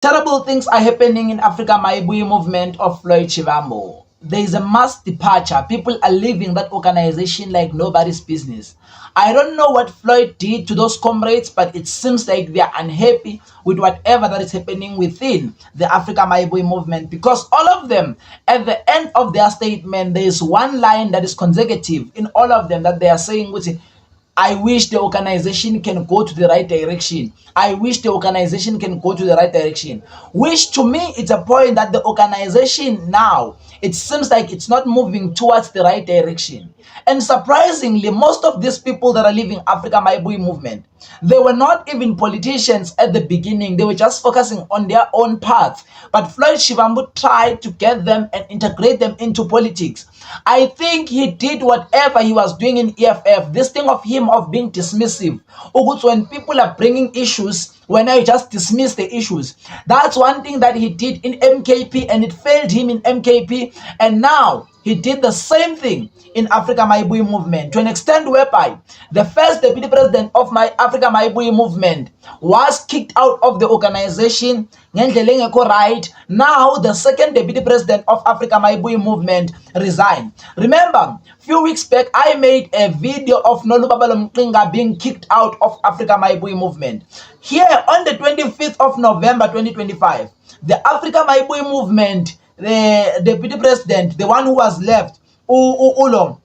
Terrible things are happening in Africa Maibuyi movement of Floyd Shivambu. There is a mass departure. People are leaving that organization like nobody's business. I don't know what Floyd did to those comrades, but it seems like they are unhappy with whatever that is happening within the Africa Maibuyi movement, because all of them, at the end of their statement, there is one line that is consecutive in all of them that they are saying, which is, I wish the organization can go to the right direction. I wish the organization can go to the right direction. Which to me, it's a point that the organization now, it seems like it's not moving towards the right direction. And surprisingly, most of these people that are leaving Africa Maibuyi movement, they were not even politicians at the beginning. They were just focusing on their own path. But Floyd Shivambu tried to get them and integrate them into politics. I think he did whatever he was doing in EFF. This thing of him of being dismissive. When people are bringing issues, when I just dismiss the issues. That's one thing that he did in MKP, and it failed him in MKP. And now he did the same thing in Africa Maibuyi movement, to an extent whereby the first deputy president of my Africa Maibuyi movement was kicked out of the organization. Right now, the second deputy president of Africa Maibuyi movement resigned. Remember, few weeks back, I made a video of Nolubabalo Mqinga being kicked out of Africa Maibuyi movement. Here on the 25th of November 2025, the Africa Maibuyi movement, the deputy president, the one who was left, Umwendo,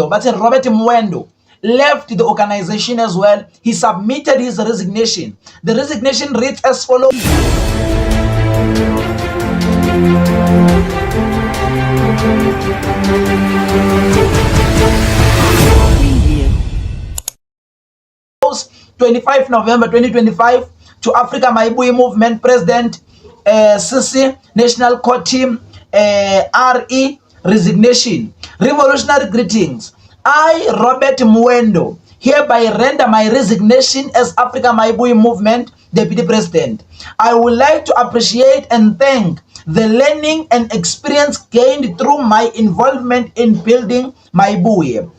but Robert Mwendo, left the organization as well. He submitted his resignation. The resignation reads as follows. Preview. 25 November 2025 to Africa Maibuyi movement president, CC, National Core Team, RE, resignation. Revolutionary greetings. I, Robert Mwendo, hereby render my resignation as Africa Maibuyi movement deputy president. I would like to appreciate and thank the learning and experience gained through my involvement in building Maibuyi.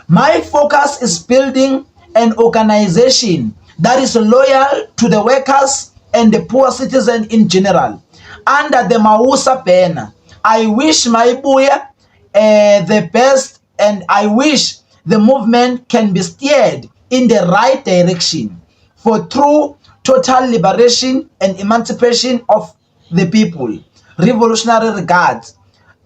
My focus is building an organization that is loyal to the workers and the poor citizen in general. Under the Mausa banner, I wish Maibuyi the best, and I wish the movement can be steered in the right direction for true total liberation and emancipation of the people. Revolutionary regards,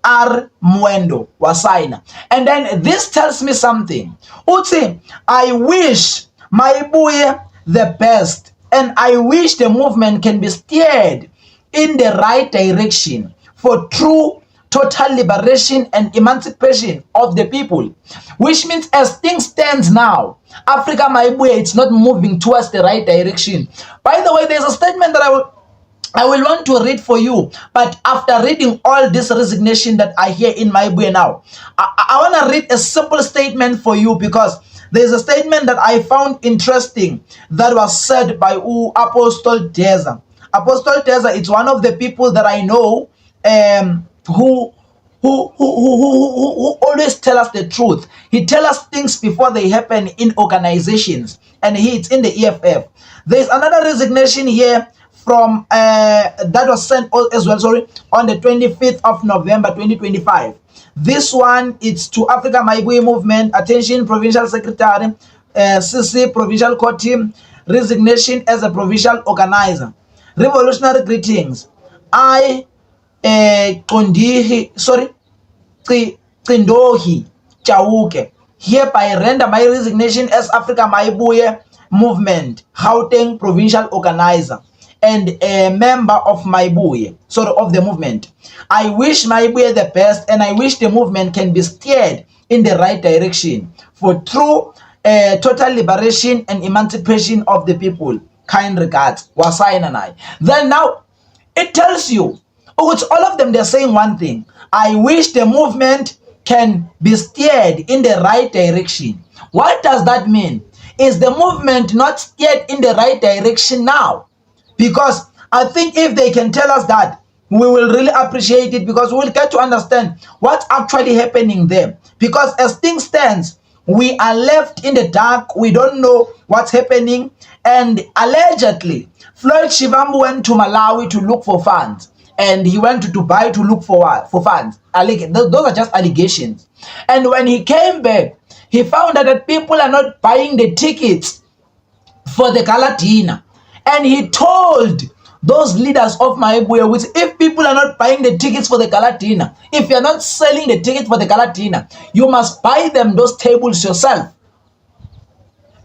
R. Mwendo Wasaina. And then this tells me something. Uti, I wish Maibuyi the best, and I wish the movement can be steered in the right direction for true total liberation and emancipation of the people. Which means, as things stand now, Africa Maibuyi, it's not moving towards the right direction. By the way, there's a statement that I will want to read for you, but after reading all this resignation that I hear in Maibuyi now, I want to read a simple statement for you, because there's a statement that I found interesting that was said by Apostle Teza. Apostle Teza, it's one of the people that I know who always tell us the truth. He tell us things before they happen in organizations, and it's in the EFF. There's another resignation here from that was sent as well, sorry, on the 25th of November 2025. This one, it's to Africa Maibuyi movement. Attention, Provincial Secretary, CC, Provincial Core Team, resignation as a provincial organizer. Revolutionary greetings. I, Kondihi, sorry, Kindohi Chauke, hereby render my resignation as Africa Maibuyi movement, Gauteng provincial organizer, and a member of Maibuyi, sorry, of the movement. I wish Maibuyi the best, and I wish the movement can be steered in the right direction for true total liberation and emancipation of the people. Kind regards, Wasai Nanai. Then now, it tells you, which all of them, they're saying one thing. I wish the movement can be steered in the right direction. What does that mean? Is the movement not steered in the right direction now? Because I think if they can tell us that, we will really appreciate it, because we will get to understand what's actually happening there. Because as things stands, we are left in the dark. We don't know what's happening. And allegedly, Floyd Shivambu went to Malawi to look for funds, and he went to Dubai to look for funds. Those are just allegations. And when he came back, he found out that people are not buying the tickets for the gala dinner. And he told those leaders of Maibuye, which if people are not buying the tickets for the gala dinner, if you're not selling the ticket for the gala dinner, you must buy them those tables yourself.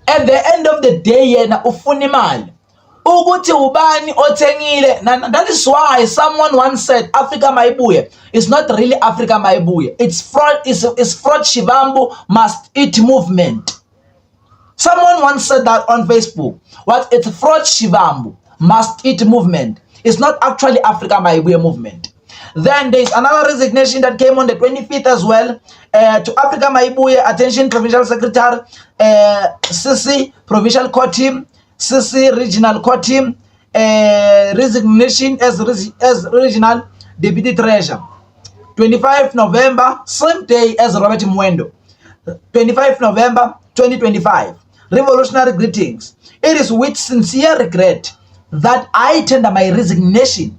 At the end of the day, yena ufuna imali ukuthi ubani othengile. That is why someone once said Africa Maibuye is not really Africa Maibuye. It's fraud Shivambu must eat movement. Someone once said that on Facebook. What? It's fraud Shivambu must eat movement. It's not actually Africa Maibuye movement. Then there's another resignation that came on the 25th as well. To Africa Maibuye, attention Provincial Secretary, Sisi Provincial Core Team, Sisi Regional Core Team, resignation as Regional Deputy Treasurer. 25 November, same day as Robert Mwendo. 25 November 2025. Revolutionary greetings. It is with sincere regret that I tender my resignation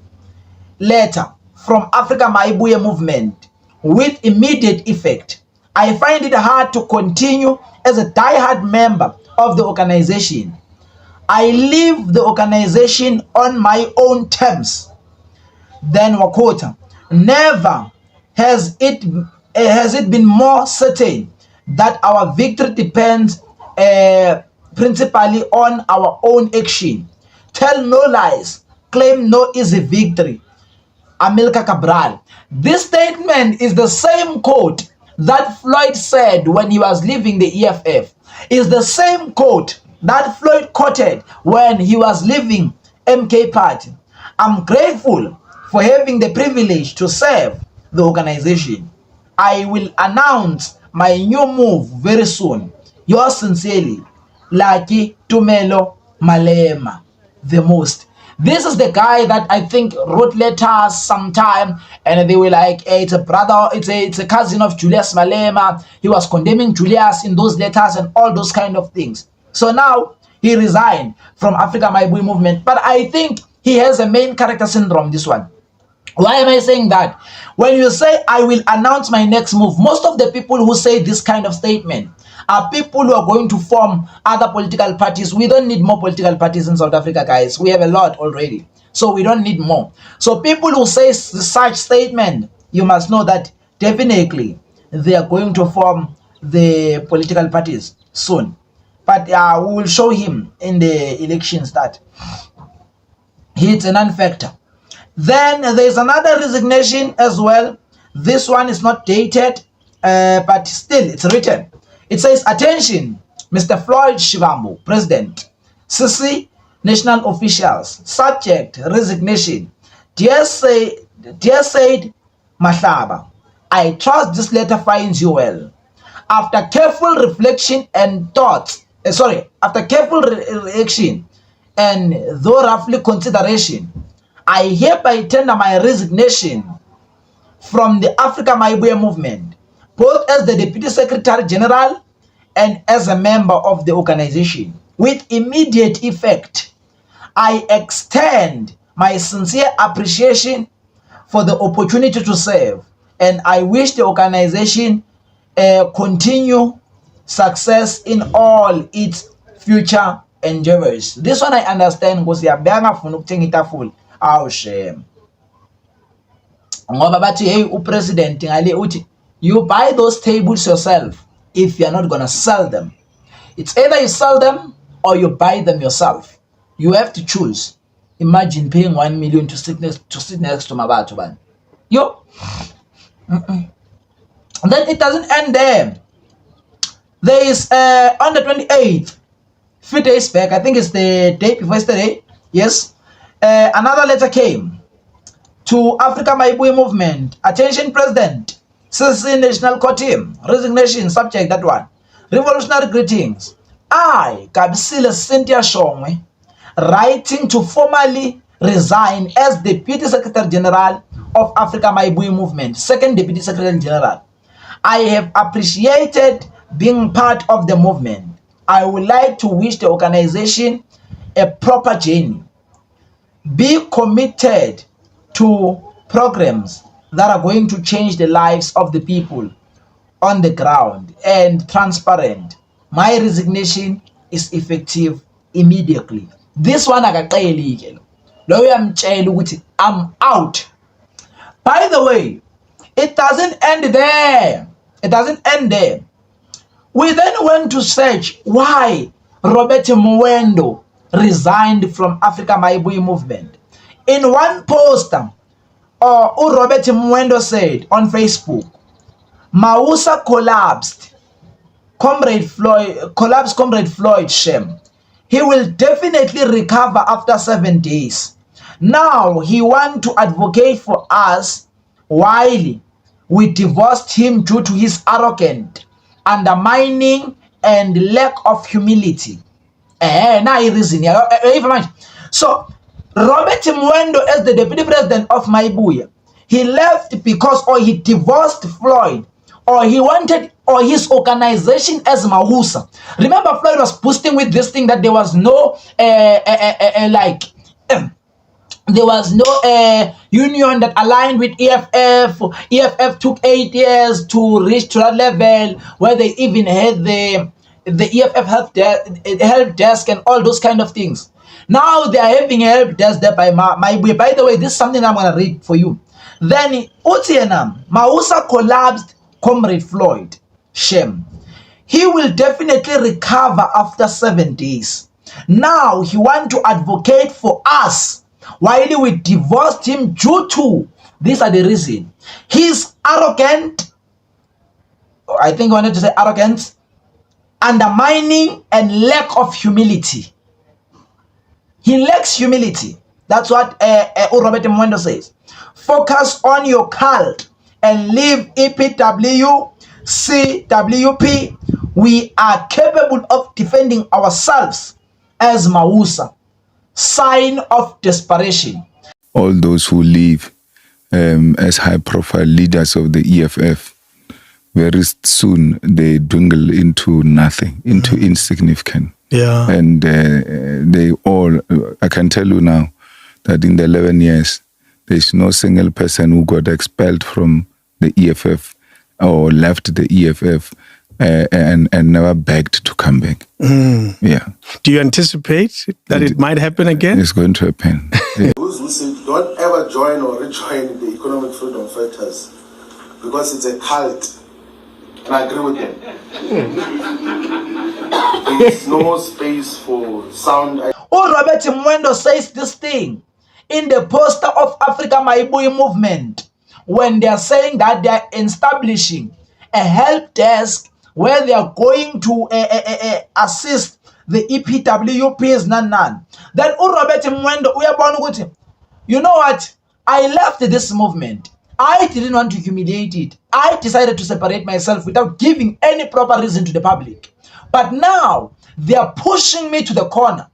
letter from Africa Maibuye movement with immediate effect. I find it hard to continue as a die-hard member of the organization. I leave the organization on my own terms. Then Wakota, never has it been more certain that our victory depends principally on our own action. Tell no lies, claim no easy victory. Amilcar Cabral. This statement is the same quote that Floyd said when he was leaving the EFF. Is the same quote that Floyd quoted when he was leaving MK Party. I'm grateful for having the privilege to serve the organization. I will announce my new move very soon. Yours sincerely, Lucky Tumelo Malema, the most. This is the guy that I think wrote letters sometime, and they were like, hey, it's a brother, it's a cousin of Julius Malema. He was condemning Julius in those letters and all those kind of things. So now he resigned from Africa Maibuye movement. But I think he has a main character syndrome, this one. Why am I saying that? When you say, I will announce my next move, most of the people who say this kind of statement are people who are going to form other political parties. We don't need more political parties in South Africa, guys. We have a lot already. So we don't need more. So people who say such statement, you must know that definitely they are going to form the political parties soon. But we will show him in the elections that it's a non-factor. Then there's another resignation as well. This one is not dated, but still it's written. It says, attention, Mr. Floyd Shivambu, President, Sisi, national officials, subject, resignation. Dear Said Mahlaba, I trust this letter finds you well. After careful reflection and thoughts, after careful reaction and though roughly consideration, I hereby tender my resignation from the Africa Maibuye movement, both as the Deputy Secretary General and as a member of the organization. With immediate effect, I extend my sincere appreciation for the opportunity to serve, and I wish the organization continue success in all its future endeavors. This one I understand because yabanga funa ukuthenga itafula awushem. Ngoba bathi hey upresident ngale uthi you buy those tables yourself if you're not going to sell them. It's either you sell them or you buy them yourself. You have to choose. Imagine paying 1 million to sit next to Mabatu ban. Yo. Then it doesn't end there. There is on the 28th, few days back, I think it's the day before yesterday, yes, another letter came to Africa Maibuye movement. Attention, President, Sisi National Core Team, resignation, subject, that one. Revolutionary greetings. I, Kabisile Cynthia Shongwe, writing to formally resign as Deputy Secretary General of Africa Maibuye movement, second Deputy Secretary General. I have appreciated being part of the movement. I would like to wish the organization a proper journey. Be committed to programs that are going to change the lives of the people on the ground and transparent. My resignation is effective immediately. This one akaqeli lo uyamtshela ukuthi I'm out. By the way, it doesn't end there. It doesn't end there. We then went to search why Robert Muwendo resigned from Africa Maibuye movement. In one poster, Robert Muwendo said on Facebook, Mausa collapsed. Comrade Floyd Shem. He will definitely recover after 7 days. Now he wants to advocate for us while we divorced him due to his arrogant, undermining and lack of humility. Now he reason. So Robert Muwendo, as the deputy president of Maibuye, he left because he divorced Floyd, or he wanted, or his organization as Mausa. Remember, Floyd was boosting with this thing that there was no there was no union that aligned with EFF. EFF took 8 years to reach to that level where they even had the EFF help desk and all those kind of things. Now they are having a help desk there by Maibuye. By the way, this is something I'm going to read for you. Then Utienam, Mausa collapsed Comrade Floyd Shem. He will definitely recover after 7 days. Now he wants to advocate for us while we divorced him due to, these are the reason. He's arrogant, I think I wanted to say arrogance, undermining and lack of humility. He lacks humility. That's what Robert Muwendo says. Focus on your cult and leave EPW, CWP. We are capable of defending ourselves as Mausa. Sign of desperation. All those who live as high-profile leaders of the EFF, very soon they dwindle into nothing, into insignificant. Yeah. And they all, I can tell you now that in the 11 years, there's no single person who got expelled from the EFF or left the EFF and never begged to come back. Yeah. Do you anticipate that it might happen again? It's going to happen. Those who say don't ever join or rejoin the Economic Freedom Fighters because it's a cult. And I agree with them. There's no space for sound. Robert Muwendo says this thing in the poster of Africa Maibuye movement when they are saying that they are establishing a help desk where they are going to assist the EPWPs. Then Robert Muwendo, you know what? I left this movement. I didn't want to humiliate it. I decided to separate myself without giving any proper reason to the public. But now they are pushing me to the corner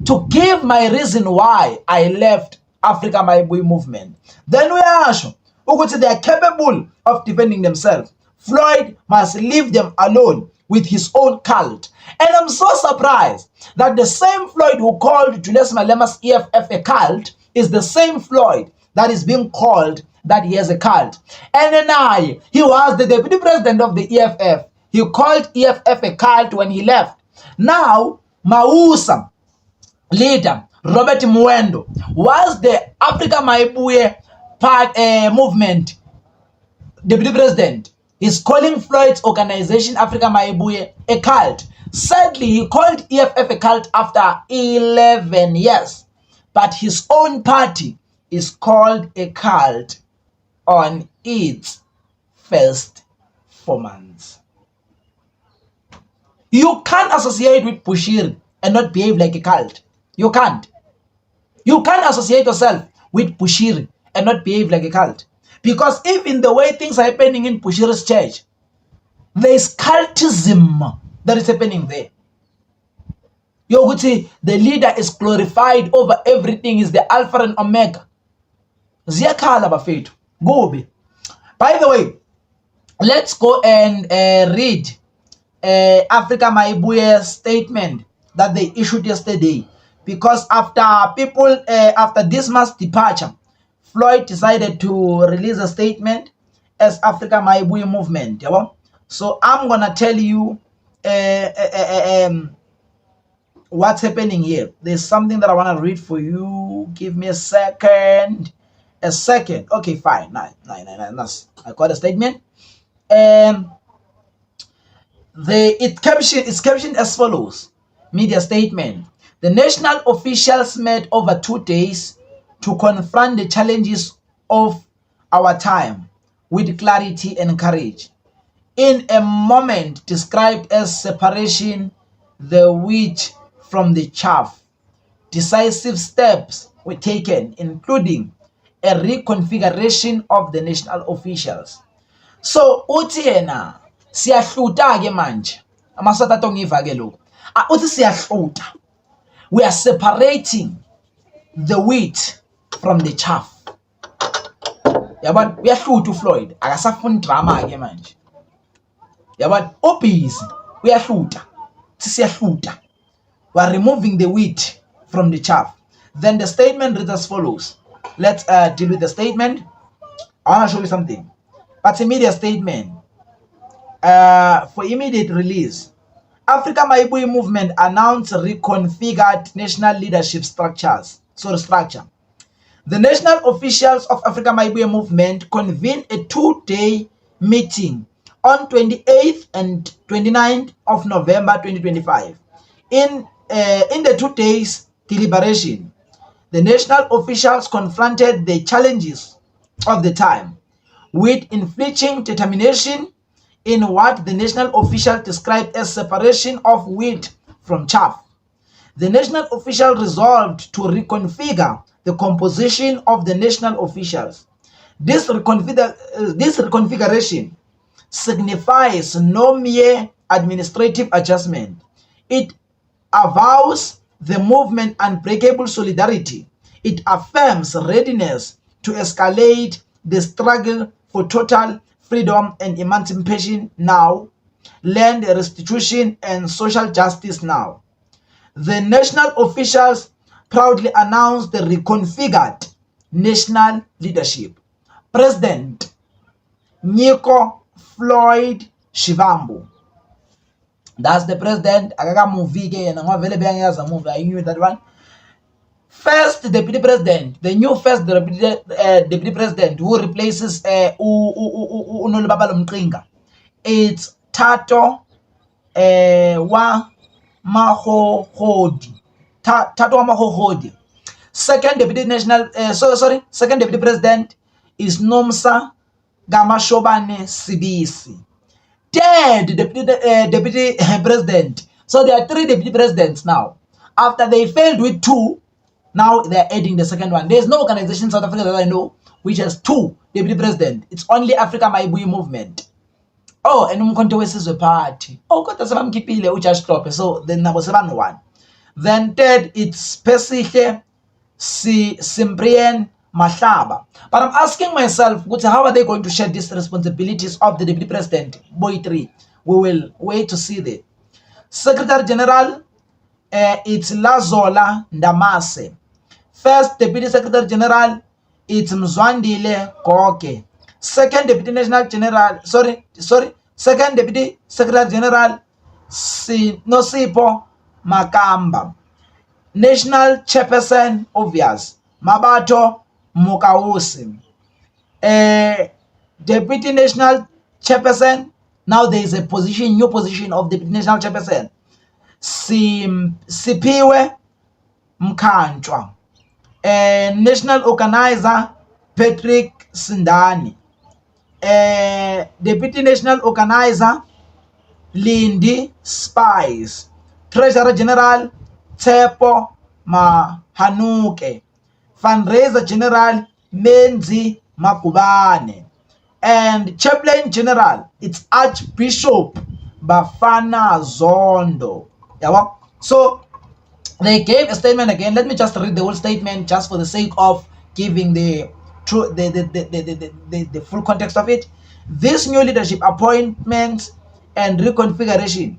to give my reason why I left Africa Maibuye movement. Then we are sure they are capable of defending themselves. Floyd must leave them alone with his own cult. And I'm so surprised that the same Floyd who called Julius Malema's EFF a cult is the same Floyd that is being called that he has a cult. And then he was the deputy president of the EFF. He called EFF a cult when he left. Now, Mausa leader Robert Muwendo was the Africa Maibuye movement deputy president. He's calling Floyd's organization Africa Maibuye a cult. Sadly, he called EFF a cult after 11 years. But his own party is called a cult on its first 4 months. You can't associate with Bushiri and not behave like a cult. You can't. You can't associate yourself with Bushiri and not behave like a cult. Because even the way things are happening in Bushiri's church, there is cultism that is happening there. Yoguti, the leader is glorified over everything, is the Alpha and Omega. Ziyakhala bafethu. Gobe. By the way, let's go and read Africa Maibuye's statement that they issued yesterday because after this mass departure, Floyd decided to release a statement as Africa Maibuye movement. So I'm gonna tell you what's happening here. There's something that I want to read for you. Give me a second. Okay, fine. Nice. I got a statement. It's captioned as follows. Media statement. The national officials met over 2 days to confront the challenges of our time with clarity and courage. In a moment described as separation the wheat from the chaff, decisive steps were taken, including a reconfiguration of the national officials. So uthi yena siyahluta ke manje amasatha tongiva ke lokho uthi siyahluta, we are separating the wheat from the chaff. Yabona uyahluta uFloyd akasafuni drama ke manje. Yabona obusy uyahluta, siyahluta, we are removing the wheat from the chaff. Then the statement reads as follows. Let's deal with the statement. I want to show you something. But immediate statement. For immediate release, Africa Maibuye movement announced reconfigured national leadership structure. The national officials of Africa Maibuye movement convened a 2-day meeting on 28th and 29th of November 2025. In the 2 days deliberation, the national officials confronted the challenges of the time with unflinching determination in what the national official described as separation of wheat from chaff. The national official resolved to reconfigure the composition of the national officials. This reconfiguration signifies no mere administrative adjustment. It avows the movement unbreakable solidarity. It affirms readiness to escalate the struggle for total freedom and emancipation now, land restitution and social justice now. The national officials proudly announced the reconfigured national leadership. President Nyiko Floyd Shivambu. That's the president. I movie and I'm available movie. I knew that one. First deputy president, the new first deputy president who replaces Unolubabalo Mqinga. It's Tato wa Mahohodi. Tato wa Mahohodi. Second deputy president is Nomsa Gamashobane Sibisi. Third deputy president. So there are 3 deputy presidents now. After they failed with 2, now they're adding the second one. There's no organization in South Africa that I know which has 2 deputy presidents. It's only Africa Maibuye movement. Oh, and Umkhonto weSizwe party. Oh, kodwa sebamkhiphile uJosh Hlophe. So then nabo seban1. Then third, it's Phesihle Cyprian Mahlaba. But I'm asking myself, how are they going to share these responsibilities of the deputy president? Boy 3. We will wait to see that. Secretary General, it's Lazola Ndamase. First Deputy Secretary General, it's Mzwandile Koke. Second Deputy Secretary General, Nosipo Makamba. National Chairperson, obvious, Mabato Mukausi. Deputy National Chairperson, now there is a new position of Deputy National Chairperson. Sipiwe Mkantwa. National Organizer Patrick Sindani. Deputy National Organizer Lindy Spies. Treasurer General Tsepo Mahanuke. Fundraiser General Menzi Makubane. And Chaplain General, it's Archbishop Bafana Zondo. So they gave a statement again. Let me just read the whole statement just for the sake of giving the full context of it. This new leadership appointment and reconfiguration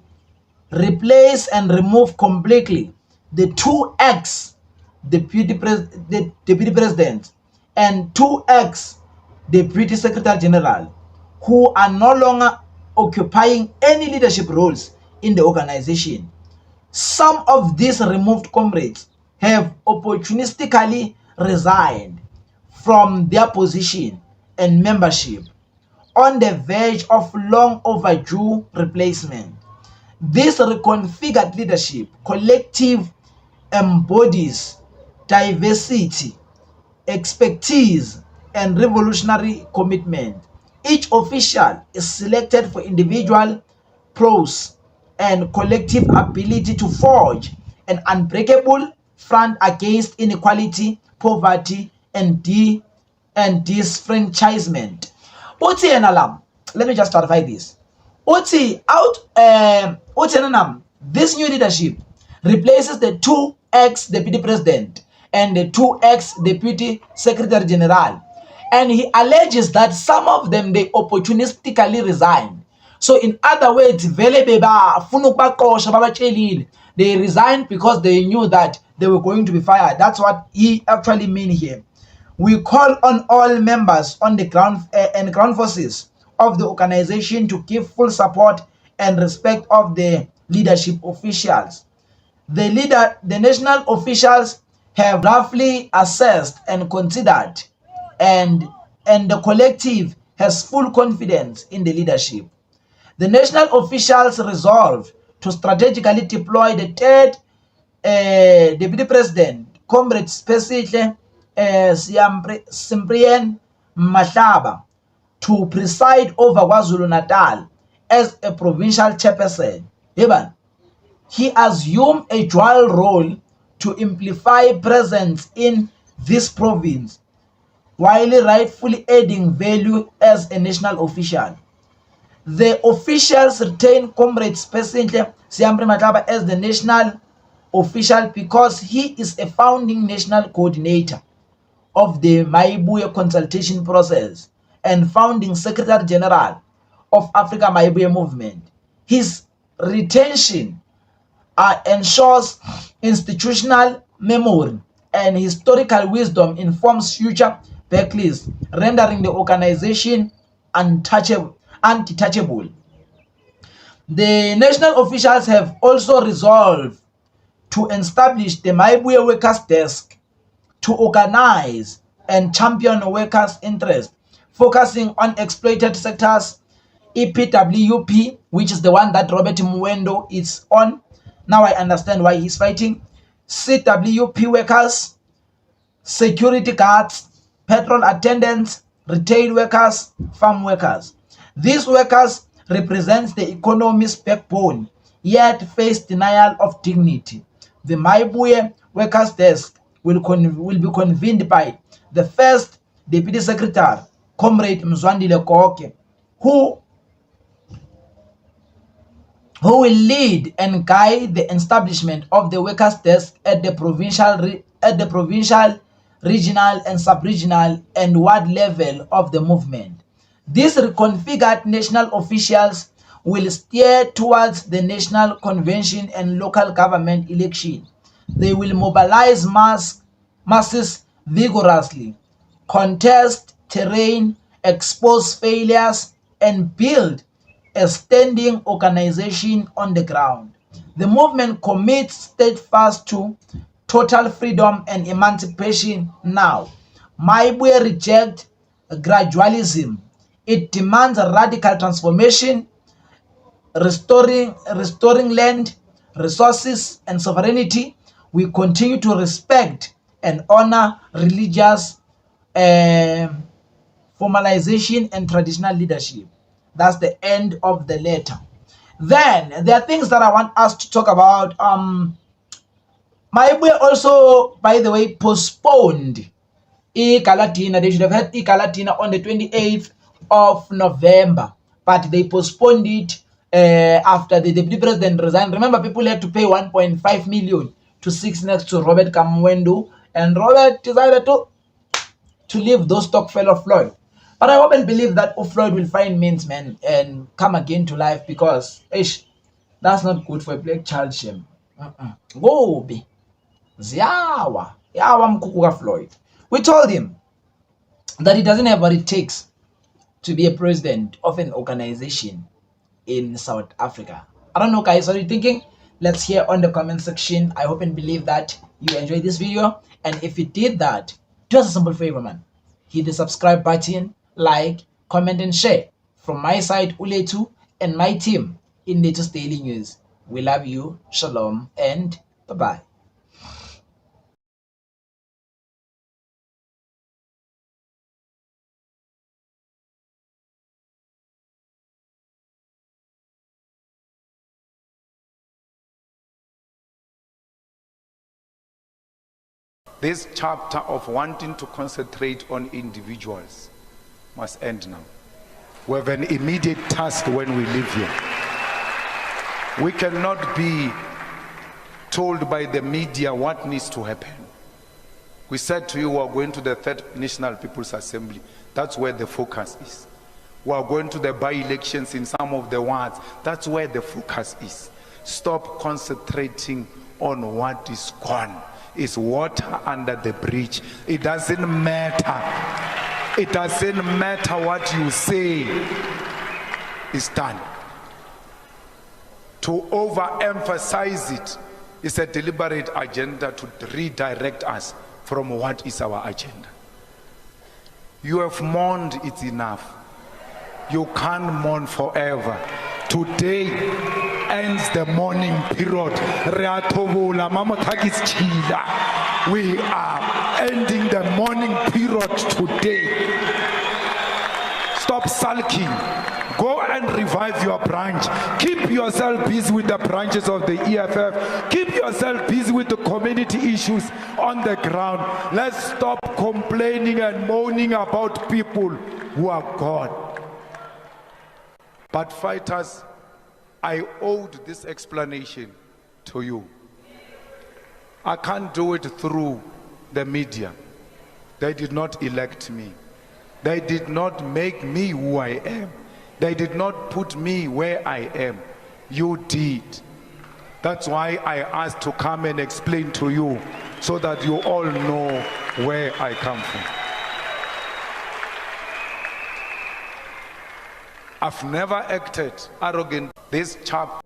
replace and remove completely the two ex-deputy deputy presidents and two ex-deputy secretary general who are no longer occupying any leadership roles in the organization. Some of these removed comrades have opportunistically resigned from their position and membership on the verge of long overdue replacement. This reconfigured leadership collective embodies diversity, expertise, and revolutionary commitment. Each official is selected for individual prowess and collective ability to forge an unbreakable front against inequality, poverty, and disfranchisement. Uthi yena la, let me just clarify this. Uthi this new leadership replaces the two ex-deputy president and the two ex-deputy secretary general, and he alleges that some of them they opportunistically resigned. So in other words, they resigned because they knew that they were going to be fired. That's what he actually means here. We call on all members on the ground and ground forces of the organization to give full support and respect of the leadership officials. The national officials have roughly assessed and considered, and the collective has full confidence in the leadership. The national officials resolved to strategically deploy the third deputy president, Comrade Spesihle Cyprian Mahlaba, to preside over KwaZulu-Natal as a provincial chairperson. He assumed a dual role to amplify presence in this province while rightfully adding value as a national official. The officials retained Comrade Spesihle Cyprian Mahlaba as the national official because he is a founding national coordinator of the Maibuye consultation process and founding Secretary General of Africa Maibuye Movement. His retention ensures institutional memory and historical wisdom informs future backlists, rendering the organization untouchable. The national officials have also resolved to establish the Maibuye Workers Desk to organize and champion workers' interests, focusing on exploited sectors, EPWP, which is the one that Robert Muwendo is on. Now I understand why he's fighting. CWP workers, security guards, petrol attendants, retail workers, farm workers. These workers represent the economy's backbone, yet face denial of dignity. The Maibuye Workers Desk will be convened by the first Deputy Secretary, Comrade Mzwandile Koke, who will lead and guide the establishment of the Workers Desk at the provincial, regional, and sub-regional and ward level of the movement. These reconfigured national officials will steer towards the national convention and local government election. They will mobilize masses vigorously, contest terrain, expose failures, and build a standing organization on the ground. The movement commits steadfast to total freedom and emancipation now. Maibuye rejects gradualism. It demands a radical transformation, restoring land, resources, and sovereignty. We continue to respect and honor religious formalization and traditional leadership. That's the end of the letter. Then there are things that I want us to talk about. Maibuye also, by the way, postponed iGala dinner. They should have had iGala dinner on the 28th of November, but they postponed it after the deputy president resigned. Remember, people had to pay 1.5 million to sit next to Robert Kamwendo, and Robert decided to leave those Stokfellow Floyd. But I hope and believe that Floyd will find means, man, and come again to life, because that's not good for a black child. Shame. Go be. Ziyawa mkhukhu kaFloyd. We told him that he doesn't have what it takes to be a president of an organization in South Africa. I don't know, guys, what are you thinking? Let's hear on the comment section. I hope and believe that you enjoyed this video, and if you did that, do us a simple favor, man. Hit the subscribe button, like, comment, and share. From my side, Uletu, and my team in Latest Daily News, we love you, shalom, and bye-bye. This chapter of wanting to concentrate on individuals must end now. We have an immediate task when we live here. We cannot be told by the media what needs to happen. We said to you, we are going to the Third National People's Assembly. That's where the focus is. We are going to the by-elections in some of the wards. That's where the focus is. Stop concentrating on what is gone. It's water under the bridge. It doesn't matter. It doesn't matter what you say. It's done. To overemphasize it is a deliberate agenda to redirect us from what is our agenda. You have mourned, it's enough. You can't mourn forever. Today ends the mourning period. We are ending the mourning period today. Stop sulking. Go and revive your branch. Keep yourself busy with the branches of the EFF. Keep yourself busy with the community issues on the ground. Let's stop complaining and moaning about people who are gone. But fighters, I owed this explanation to you. I can't do it through the media. They did not elect me. They did not make me who I am. They did not put me where I am. You did. That's why I asked to come and explain to you so that you all know where I come from. I've never acted arrogant. This chap